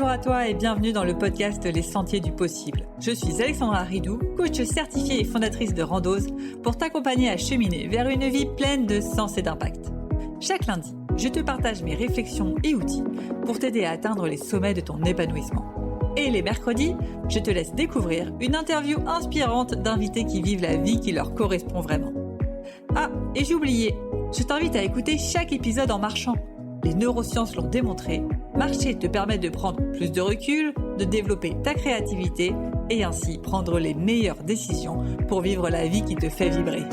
Bonjour à toi et bienvenue dans le podcast Les Sentiers du Possible. Je suis Alexandra Ridou, coach certifiée et fondatrice de Randose, pour t'accompagner à cheminer vers une vie pleine de sens et d'impact. Chaque lundi, je te partage mes réflexions et outils pour t'aider à atteindre les sommets de ton épanouissement. Et les mercredis, je te laisse découvrir une interview inspirante d'invités qui vivent la vie qui leur correspond vraiment. Ah, et j'ai oublié, je t'invite à écouter chaque épisode en marchant. Les neurosciences l'ont démontré, marcher te permet de prendre plus de recul, de développer ta créativité et ainsi prendre les meilleures décisions pour vivre la vie qui te fait vibrer.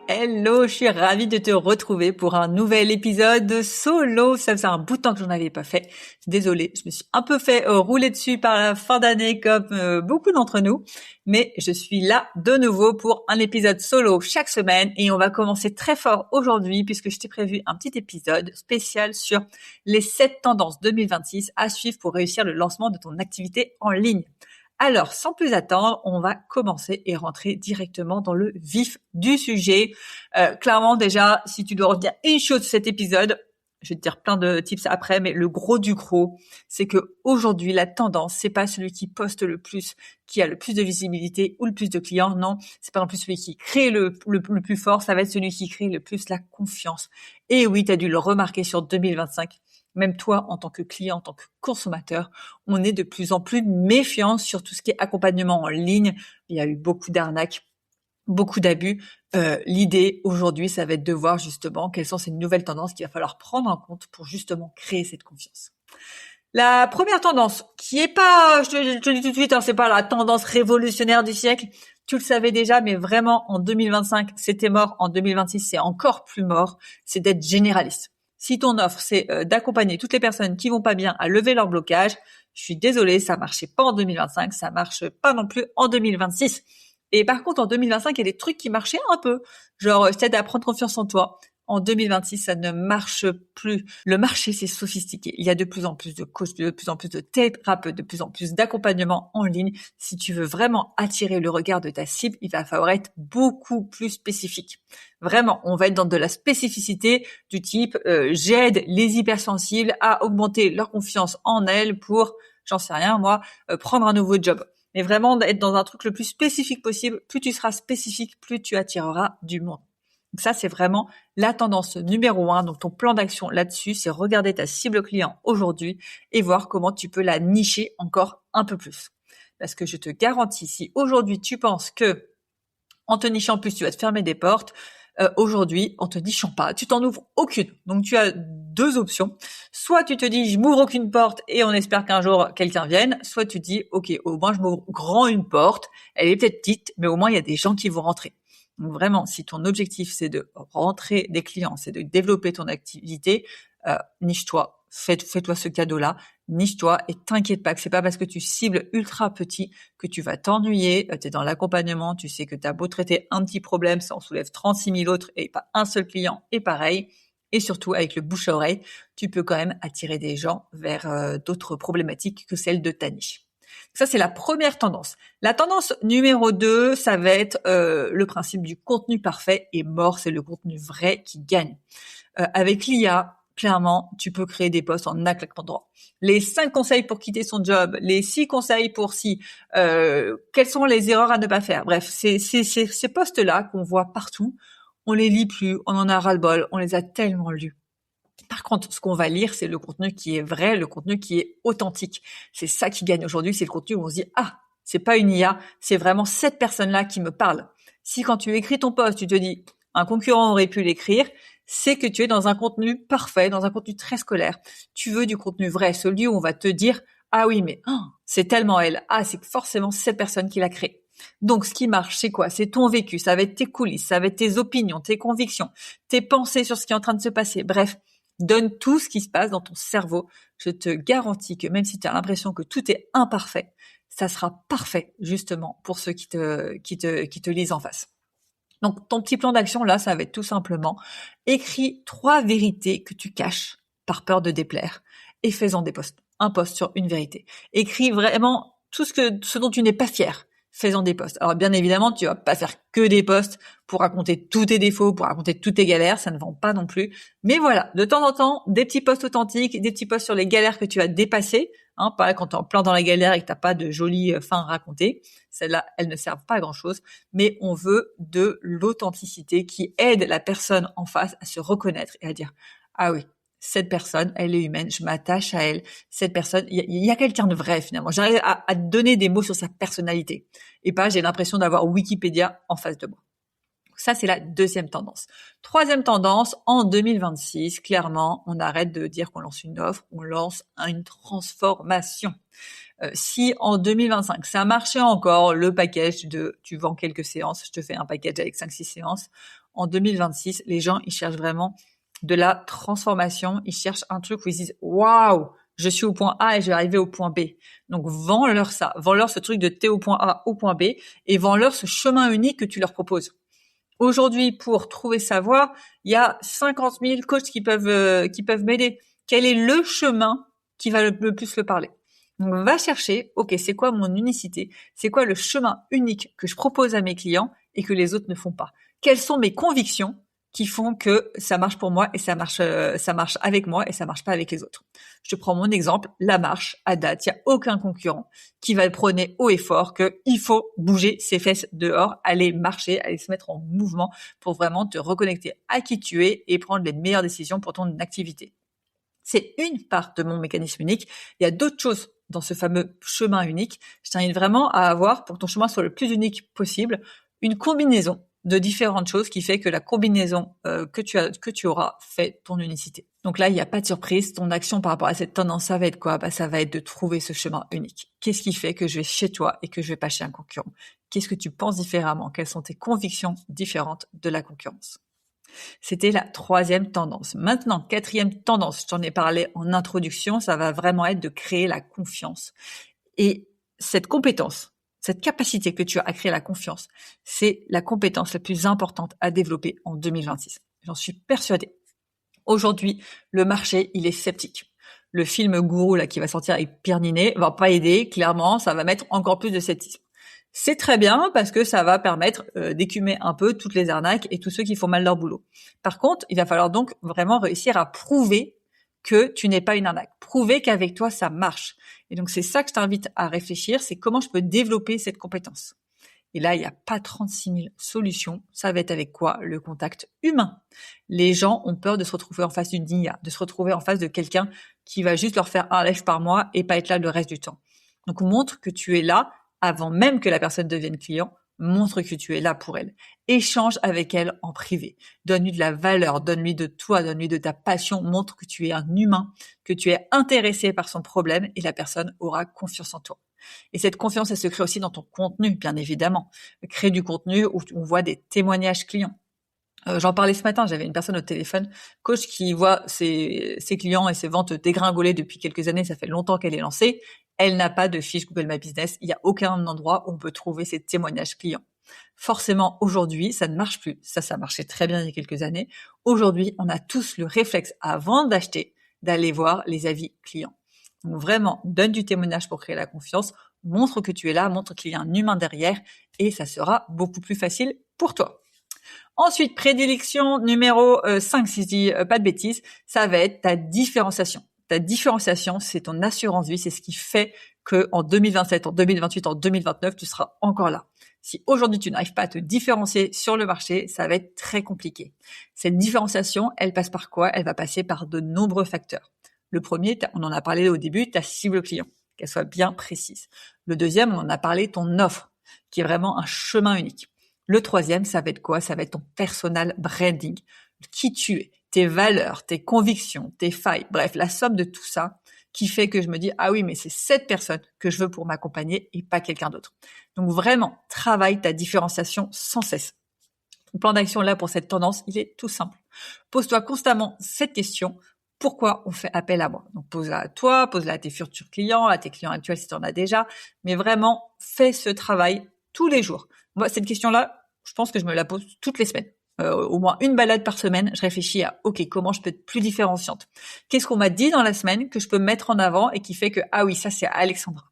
Hello, je suis ravie de te retrouver pour un nouvel épisode solo. Ça faisait un bout de temps que j'en avais pas fait. Désolée, je me suis un peu fait rouler dessus par la fin d'année comme beaucoup d'entre nous. Mais je suis là de nouveau pour un épisode solo chaque semaine et on va commencer très fort aujourd'hui puisque je t'ai prévu un petit épisode spécial sur les 7 tendances 2026 à suivre pour réussir le lancement de ton activité en ligne. Alors, sans plus attendre, on va commencer et rentrer directement dans le vif du sujet. Clairement, déjà, si tu dois retenir une chose de cet épisode, je vais te dire plein de tips après, mais le gros du gros, c'est que aujourd'hui, la tendance, c'est pas celui qui poste le plus, qui a le plus de visibilité ou le plus de clients. Non, c'est pas non plus celui qui crée le plus fort, ça va être celui qui crée le plus la confiance. Et oui, tu as dû le remarquer sur 2025. Même toi, en tant que client, en tant que consommateur, on est de plus en plus méfiant sur tout ce qui est accompagnement en ligne. Il y a eu beaucoup d'arnaques, beaucoup d'abus. L'idée aujourd'hui, ça va être de voir justement quelles sont ces nouvelles tendances qu'il va falloir prendre en compte pour justement créer cette confiance. La première tendance, qui est pas, je te dis tout de suite, c'est pas la tendance révolutionnaire du siècle. Tu le savais déjà, mais vraiment en 2025, c'était mort. En 2026, c'est encore plus mort. C'est d'être généraliste. Si ton offre, c'est d'accompagner toutes les personnes qui vont pas bien à lever leur blocage, je suis désolée, ça marchait pas en 2025, ça marche pas non plus en 2026. Et par contre, en 2025, il y a des trucs qui marchaient un peu. Genre, je t'aide à prendre confiance en toi. En 2026, ça ne marche plus. Le marché, c'est sophistiqué. Il y a de plus en plus de coachs, de plus en plus de thérapeutes, de plus en plus d'accompagnement en ligne. Si tu veux vraiment attirer le regard de ta cible, il va falloir être beaucoup plus spécifique. Vraiment, on va être dans de la spécificité du type j'aide les hypersensibles à augmenter leur confiance en elles pour, j'en sais rien moi, prendre un nouveau job. Mais vraiment être dans un truc le plus spécifique possible. Plus tu seras spécifique, plus tu attireras du monde. Donc ça, c'est vraiment la tendance numéro 1. Donc ton plan d'action là-dessus, c'est regarder ta cible client aujourd'hui et voir comment tu peux la nicher encore un peu plus. Parce que je te garantis, si aujourd'hui tu penses que en te nichant plus, tu vas te fermer des portes, aujourd'hui, en te nichant pas, tu t'en ouvres aucune. Donc tu as deux options. Soit tu te dis, je m'ouvre aucune porte et on espère qu'un jour quelqu'un vienne. Soit tu dis, ok, au moins je m'ouvre grand une porte. Elle est peut-être petite, mais au moins il y a des gens qui vont rentrer. Donc vraiment, si ton objectif c'est de rentrer des clients, c'est de développer ton activité, niche-toi, fais-toi ce cadeau-là, niche-toi et t'inquiète pas que c'est pas parce que tu cibles ultra petit que tu vas t'ennuyer. T'es dans l'accompagnement, tu sais que t'as beau traiter un petit problème, ça en soulève 36 000 autres et pas un seul client est pareil. Et surtout, avec le bouche à oreille, tu peux quand même attirer des gens vers d'autres problématiques que celles de ta niche. Ça, c'est la première tendance. La tendance numéro 2, ça va être le principe du contenu parfait et mort, c'est le contenu vrai qui gagne. Avec l'IA, clairement, tu peux créer des posts en un claquement de doigts. Les 5 conseils pour quitter son job, les 6 conseils pour quelles sont les erreurs à ne pas faire. Bref, ces posts-là qu'on voit partout, on les lit plus, on en a ras-le-bol, on les a tellement lus. Par contre, ce qu'on va lire, c'est le contenu qui est vrai, le contenu qui est authentique. C'est ça qui gagne aujourd'hui, c'est le contenu où on se dit « Ah, c'est pas une IA, c'est vraiment cette personne-là qui me parle. » Si quand tu écris ton post, tu te dis « Un concurrent aurait pu l'écrire », c'est que tu es dans un contenu parfait, dans un contenu très scolaire. Tu veux du contenu vrai, celui où on va te dire « Ah oui, mais c'est tellement elle. Ah, c'est forcément cette personne qui l'a créé. » Donc, ce qui marche, c'est quoi? C'est ton vécu, ça va être tes coulisses, ça va être tes opinions, tes convictions, tes pensées sur ce qui est en train de se passer. Bref, donne tout ce qui se passe dans ton cerveau. Je te garantis que même si tu as l'impression que tout est imparfait, ça sera parfait justement pour ceux qui te lisent en face. Donc ton petit plan d'action là, ça va être tout simplement écris 3 vérités que tu caches par peur de déplaire et fais-en des posts. Un post sur une vérité. Écris vraiment tout ce dont tu n'es pas fier. Faisons des posts. Alors bien évidemment, tu vas pas faire que des posts pour raconter tous tes défauts, pour raconter toutes tes galères, ça ne vend pas non plus. Mais voilà, de temps en temps, des petits posts authentiques, des petits posts sur les galères que tu as dépassées, pas quand t'es en plein dans la galère et que t'as pas de jolies fins à raconter. Celles-là, elles ne servent pas à grand chose, mais on veut de l'authenticité qui aide la personne en face à se reconnaître et à dire, ah oui, cette personne, elle est humaine, je m'attache à elle. Cette personne, il y a quelqu'un de vrai finalement. J'arrive à donner des mots sur sa personnalité. Et pas, j'ai l'impression d'avoir Wikipédia en face de moi. Ça, c'est la deuxième tendance. Troisième tendance, en 2026, clairement, on arrête de dire qu'on lance une offre, on lance une transformation. Si en 2025, ça marchait encore, le package de tu vends quelques séances, je te fais un package avec 5-6 séances, en 2026, les gens, ils cherchent vraiment de la transformation, ils cherchent un truc où ils disent « Waouh, je suis au point A et je vais arriver au point B ». Donc, vends-leur ça, vends-leur ce truc de t'es au point A au point B et vends-leur ce chemin unique que tu leur proposes. Aujourd'hui, pour trouver sa voie, il y a 50 000 coachs qui peuvent m'aider. Quel est le chemin qui va le plus le parler? Donc, va chercher, ok, c'est quoi mon unicité? C'est quoi le chemin unique que je propose à mes clients et que les autres ne font pas? Quelles sont mes convictions qui font que ça marche pour moi et ça marche avec moi et ça marche pas avec les autres? Je te prends mon exemple, la marche, à date, il y a aucun concurrent qui va prôner haut et fort qu'il faut bouger ses fesses dehors, aller marcher, aller se mettre en mouvement pour vraiment te reconnecter à qui tu es et prendre les meilleures décisions pour ton activité. C'est une part de mon mécanisme unique. Il y a d'autres choses dans ce fameux chemin unique. Je t'invite vraiment à avoir, pour que ton chemin soit le plus unique possible, une combinaison de différentes choses qui fait que la combinaison que tu auras fait ton unicité. Donc là, il n'y a pas de surprise. Ton action par rapport à cette tendance, ça va être quoi? Ça va être de trouver ce chemin unique. Qu'est-ce qui fait que je vais chez toi et que je vais pas chez un concurrent? Qu'est-ce que tu penses différemment? Quelles sont tes convictions différentes de la concurrence? C'était la troisième tendance. Maintenant, quatrième tendance, je t'en ai parlé en introduction, ça va vraiment être de créer la confiance. Et cette compétence, cette capacité que tu as à créer la confiance, c'est la compétence la plus importante à développer en 2026. J'en suis persuadée. Aujourd'hui, le marché, il est sceptique. Le film Gourou là qui va sortir avec Pierre Ninet va pas aider, clairement, ça va mettre encore plus de scepticisme. C'est très bien parce que ça va permettre d'écumer un peu toutes les arnaques et tous ceux qui font mal leur boulot. Par contre, il va falloir donc vraiment réussir à prouver que tu n'es pas une arnaque. Prouver qu'avec toi, ça marche. Et donc, c'est ça que je t'invite à réfléchir, c'est comment je peux développer cette compétence. Et là, il n'y a pas 36 000 solutions. Ça va être avec quoi? Le contact humain. Les gens ont peur de se retrouver en face d'une IA, de se retrouver en face de quelqu'un qui va juste leur faire un live par mois et pas être là le reste du temps. Donc, montre que tu es là avant même que la personne devienne client. Montre que tu es là pour elle. Échange avec elle en privé. Donne-lui de la valeur, donne-lui de toi, donne-lui de ta passion. Montre que tu es un humain, que tu es intéressé par son problème et la personne aura confiance en toi. Et cette confiance, elle se crée aussi dans ton contenu, bien évidemment. Crée du contenu où on voit des témoignages clients. J'en parlais ce matin, j'avais une personne au téléphone, coach qui voit ses clients et ses ventes dégringoler depuis quelques années, ça fait longtemps qu'elle est lancée. Elle n'a pas de fiche Google My Business, il n'y a aucun endroit où on peut trouver ses témoignages clients. Forcément, aujourd'hui, ça ne marche plus. Ça marchait très bien il y a quelques années. Aujourd'hui, on a tous le réflexe, avant d'acheter, d'aller voir les avis clients. Donc vraiment, donne du témoignage pour créer la confiance, montre que tu es là, montre qu'il y a un humain derrière et ça sera beaucoup plus facile pour toi. Ensuite, prédilection numéro 5, si je dis pas de bêtises, ça va être ta différenciation. Ta différenciation, c'est ton assurance vie, c'est ce qui fait que en 2027, en 2028, en 2029, tu seras encore là. Si aujourd'hui tu n'arrives pas à te différencier sur le marché, ça va être très compliqué. Cette différenciation, elle passe par quoi? Elle va passer par de nombreux facteurs. Le premier, on en a parlé au début, ta cible client, qu'elle soit bien précise. Le deuxième, on en a parlé, ton offre, qui est vraiment un chemin unique. Le troisième, ça va être quoi? Ça va être ton personal branding, qui tu es, tes valeurs, tes convictions, tes failles, bref, la somme de tout ça qui fait que je me dis, ah oui, mais c'est cette personne que je veux pour m'accompagner et pas quelqu'un d'autre. Donc vraiment, travaille ta différenciation sans cesse. Ton plan d'action là pour cette tendance, il est tout simple. Pose-toi constamment cette question. Pourquoi on fait appel à moi? Donc pose-la à toi, pose-la à tes futurs clients, à tes clients actuels si tu en as déjà, mais vraiment fais ce travail tous les jours. Moi, cette question-là, je pense que je me la pose toutes les semaines. Au moins une balade par semaine, je réfléchis à ok, comment je peux être plus différenciante? Qu'est-ce qu'on m'a dit dans la semaine que je peux mettre en avant et qui fait que ah oui, ça c'est Alexandra.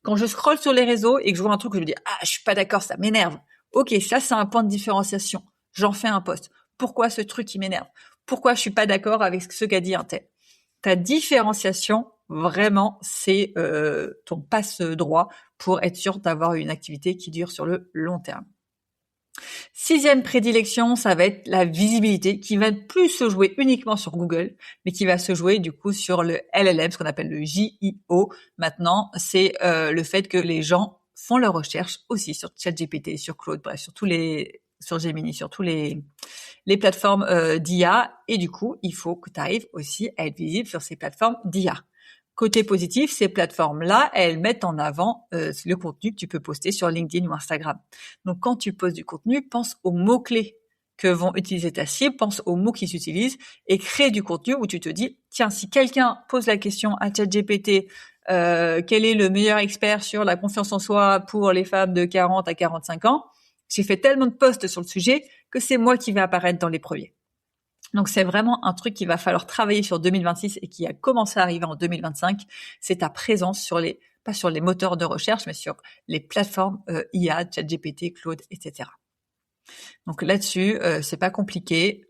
Quand je scrolle sur les réseaux et que je vois un truc que je me dis « Ah, je suis pas d'accord, ça m'énerve ». Ok, ça c'est un point de différenciation. J'en fais un post. Pourquoi ce truc il m'énerve? Pourquoi je suis pas d'accord avec ce qu'a dit un tel? Ta différenciation, vraiment, c'est ton passe-droit pour être sûr d'avoir une activité qui dure sur le long terme. 6e prédilection, ça va être la visibilité qui va plus se jouer uniquement sur Google, mais qui va se jouer du coup sur le LLM, ce qu'on appelle le JIO. Maintenant, c'est le fait que les gens font leurs recherches aussi sur ChatGPT, sur Claude, bref, sur Gemini, sur tous les plateformes d'IA. Et du coup, il faut que tu arrives aussi à être visible sur ces plateformes d'IA. Côté positif, ces plateformes-là, elles mettent en avant le contenu que tu peux poster sur LinkedIn ou Instagram. Donc, quand tu postes du contenu, pense aux mots-clés que vont utiliser ta cible, pense aux mots qui s'utilisent et crée du contenu où tu te dis, tiens, si quelqu'un pose la question à ChatGPT, quel est le meilleur expert sur la confiance en soi pour les femmes de 40 à 45 ans, j'ai fait tellement de posts sur le sujet que c'est moi qui vais apparaître dans les premiers. Donc, c'est vraiment un truc qu'il va falloir travailler sur 2026 et qui a commencé à arriver en 2025. C'est ta présence pas sur les moteurs de recherche, mais sur les plateformes IA, ChatGPT, Claude, etc. Donc là-dessus, c'est pas compliqué.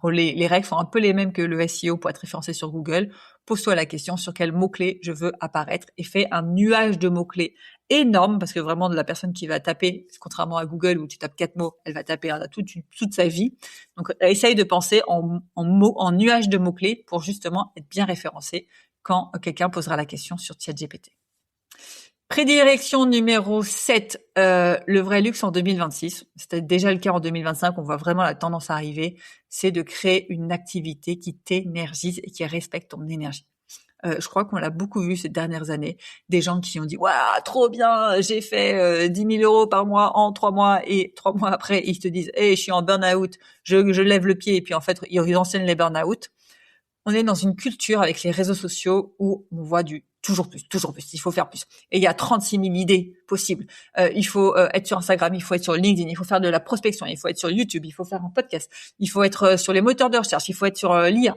Les règles sont un peu les mêmes que le SEO pour être référencé sur Google. Pose-toi la question sur quel mot-clé je veux apparaître et fais un nuage de mots-clés énorme parce que vraiment de la personne qui va taper, contrairement à Google où tu tapes 4 mots, elle va taper toute sa vie. Donc essaye de penser en nuage de mots-clés pour justement être bien référencé quand quelqu'un posera la question sur ChatGPT. Prédilection numéro 7, le vrai luxe en 2026. C'était déjà le cas en 2025, on voit vraiment la tendance arriver, c'est de créer une activité qui t'énergise et qui respecte ton énergie. Je crois qu'on l'a beaucoup vu ces dernières années, des gens qui ont dit « Waouh, trop bien, j'ai fait 10 000 euros par mois en 3 mois » et 3 mois après, ils te disent « Hey, je suis en burn-out, je lève le pied » et puis en fait, ils enseignent les burn-out. On est dans une culture avec les réseaux sociaux où on voit du toujours plus, il faut faire plus. Et il y a 36 000 idées possibles. Il faut être sur Instagram, il faut être sur LinkedIn, il faut faire de la prospection, il faut être sur YouTube, il faut faire un podcast, il faut être sur les moteurs de recherche, il faut être sur l'IA.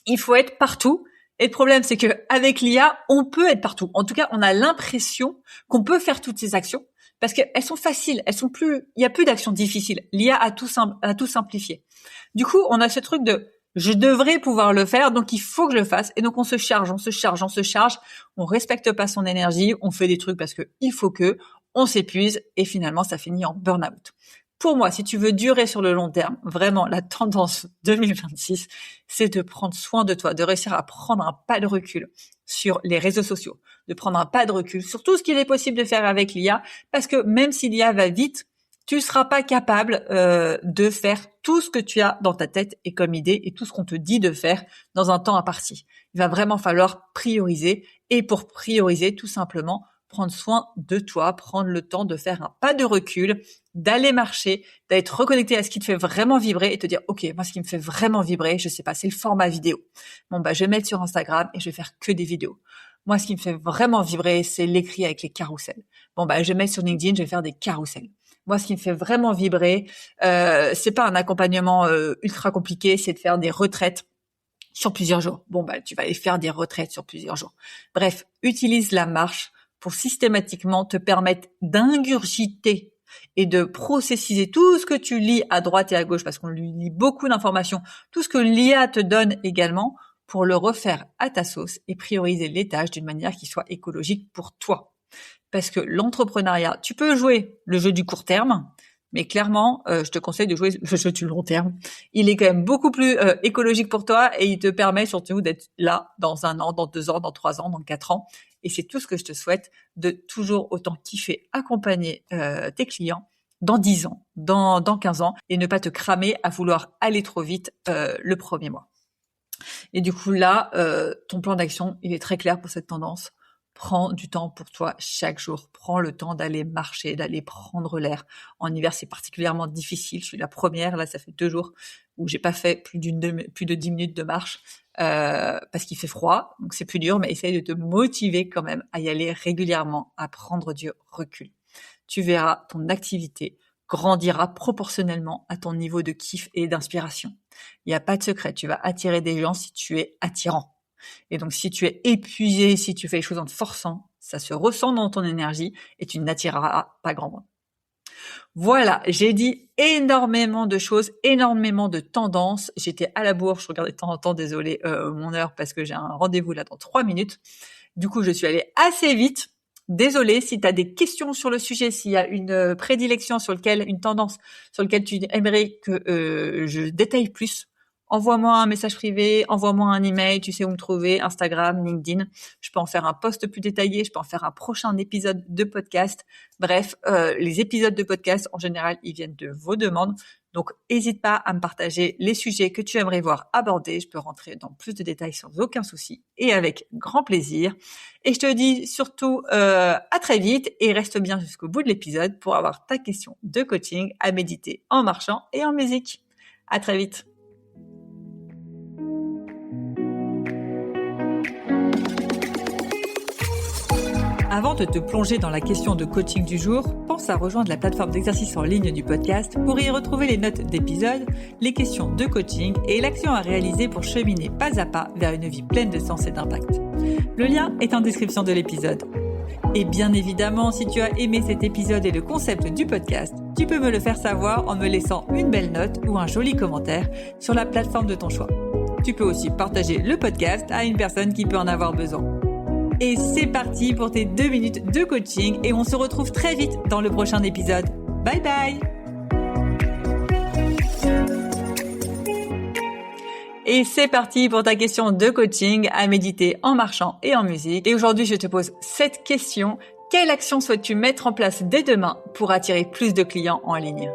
Il faut être partout. Et le problème, c'est que avec l'IA, on peut être partout. En tout cas, on a l'impression qu'on peut faire toutes ces actions parce qu'elles sont faciles, il y a plus d'actions difficiles. L'IA a tout simplifié. Du coup, on a ce truc de je devrais pouvoir le faire, donc il faut que je le fasse. Et donc on se charge. On respecte pas son énergie, on fait des trucs parce que il faut on s'épuise et finalement ça finit en burn-out. Pour moi, si tu veux durer sur le long terme, vraiment la tendance 2026, c'est de prendre soin de toi, de réussir à prendre un pas de recul sur les réseaux sociaux, de prendre un pas de recul sur tout ce qu'il est possible de faire avec l'IA, parce que même si l'IA va vite, tu seras pas capable de faire tout ce que tu as dans ta tête et comme idée et tout ce qu'on te dit de faire dans un temps imparti. Il va vraiment falloir prioriser et pour prioriser, tout simplement, prendre soin de toi, prendre le temps de faire un pas de recul, d'aller marcher, d'être reconnecté à ce qui te fait vraiment vibrer et te dire, OK, moi, ce qui me fait vraiment vibrer, je sais pas, c'est le format vidéo. Bon, je vais mettre sur Instagram et je vais faire que des vidéos. Moi, ce qui me fait vraiment vibrer, c'est l'écrit avec les carousels. Bon, je vais mettre sur LinkedIn, je vais faire des carousels. Moi, ce qui me fait vraiment vibrer, c'est pas un accompagnement ultra compliqué, c'est de faire des retraites sur plusieurs jours. Bon, tu vas aller faire des retraites sur plusieurs jours. Bref, utilise la marche pour systématiquement te permettre d'ingurgiter et de processiser tout ce que tu lis à droite et à gauche, parce qu'on lui lit beaucoup d'informations, tout ce que l'IA te donne également, pour le refaire à ta sauce et prioriser les tâches d'une manière qui soit écologique pour toi. Parce que l'entrepreneuriat, tu peux jouer le jeu du court terme, mais clairement, je te conseille de jouer le jeu du long terme. Il est quand même beaucoup plus écologique pour toi et il te permet surtout d'être là dans 1 an, dans 2 ans, dans 3 ans, dans 4 ans. Et c'est tout ce que je te souhaite, de toujours autant kiffer, accompagner tes clients dans 10 ans, dans 15 ans, et ne pas te cramer à vouloir aller trop vite le premier mois. Et du coup là, ton plan d'action, il est très clair pour cette tendance. Prends du temps pour toi chaque jour. Prends le temps d'aller marcher, d'aller prendre l'air. En hiver, c'est particulièrement difficile. Je suis la première. Là, ça fait 2 jours où j'ai pas fait plus de 10 minutes de marche parce qu'il fait froid. Donc, c'est plus dur, mais essaye de te motiver quand même à y aller régulièrement, à prendre du recul. Tu verras ton activité grandira proportionnellement à ton niveau de kiff et d'inspiration. Il n'y a pas de secret. Tu vas attirer des gens si tu es attirant. Et donc, si tu es épuisé, si tu fais les choses en te forçant, Ça se ressent dans ton énergie et tu n'attireras pas grand monde. Voilà, j'ai dit énormément de choses, énormément de tendances. J'étais à la bourre, je regardais de temps en temps, désolé mon heure parce que j'ai un rendez-vous là dans 3 minutes. Du coup, je suis allée assez vite. Désolée, si tu as des questions sur le sujet, s'il y a une prédilection sur lequel, une tendance sur laquelle tu aimerais que je détaille plus, envoie-moi un message privé, envoie-moi un email, tu sais où me trouver, Instagram, LinkedIn. Je peux en faire un post plus détaillé, je peux en faire un prochain épisode de podcast. Bref, les épisodes de podcast, en général, ils viennent de vos demandes. Donc, n'hésite pas à me partager les sujets que tu aimerais voir abordés. Je peux rentrer dans plus de détails sans aucun souci et avec grand plaisir. Et je te dis surtout à très vite et reste bien jusqu'au bout de l'épisode pour avoir ta question de coaching à méditer en marchant et en musique. À très vite. Avant de te plonger dans la question de coaching du jour, pense à rejoindre la plateforme d'exercice en ligne du podcast pour y retrouver les notes d'épisode, les questions de coaching et l'action à réaliser pour cheminer pas à pas vers une vie pleine de sens et d'impact. Le lien est en description de l'épisode. Et bien évidemment, si tu as aimé cet épisode et le concept du podcast, tu peux me le faire savoir en me laissant une belle note ou un joli commentaire sur la plateforme de ton choix. Tu peux aussi partager le podcast à une personne qui peut en avoir besoin. Et c'est parti pour tes 2 minutes de coaching et on se retrouve très vite dans le prochain épisode. Bye bye! Et c'est parti pour ta question de coaching à méditer en marchant et en musique. Et aujourd'hui, je te pose cette question. Quelle action souhaites-tu mettre en place dès demain pour attirer plus de clients en ligne ?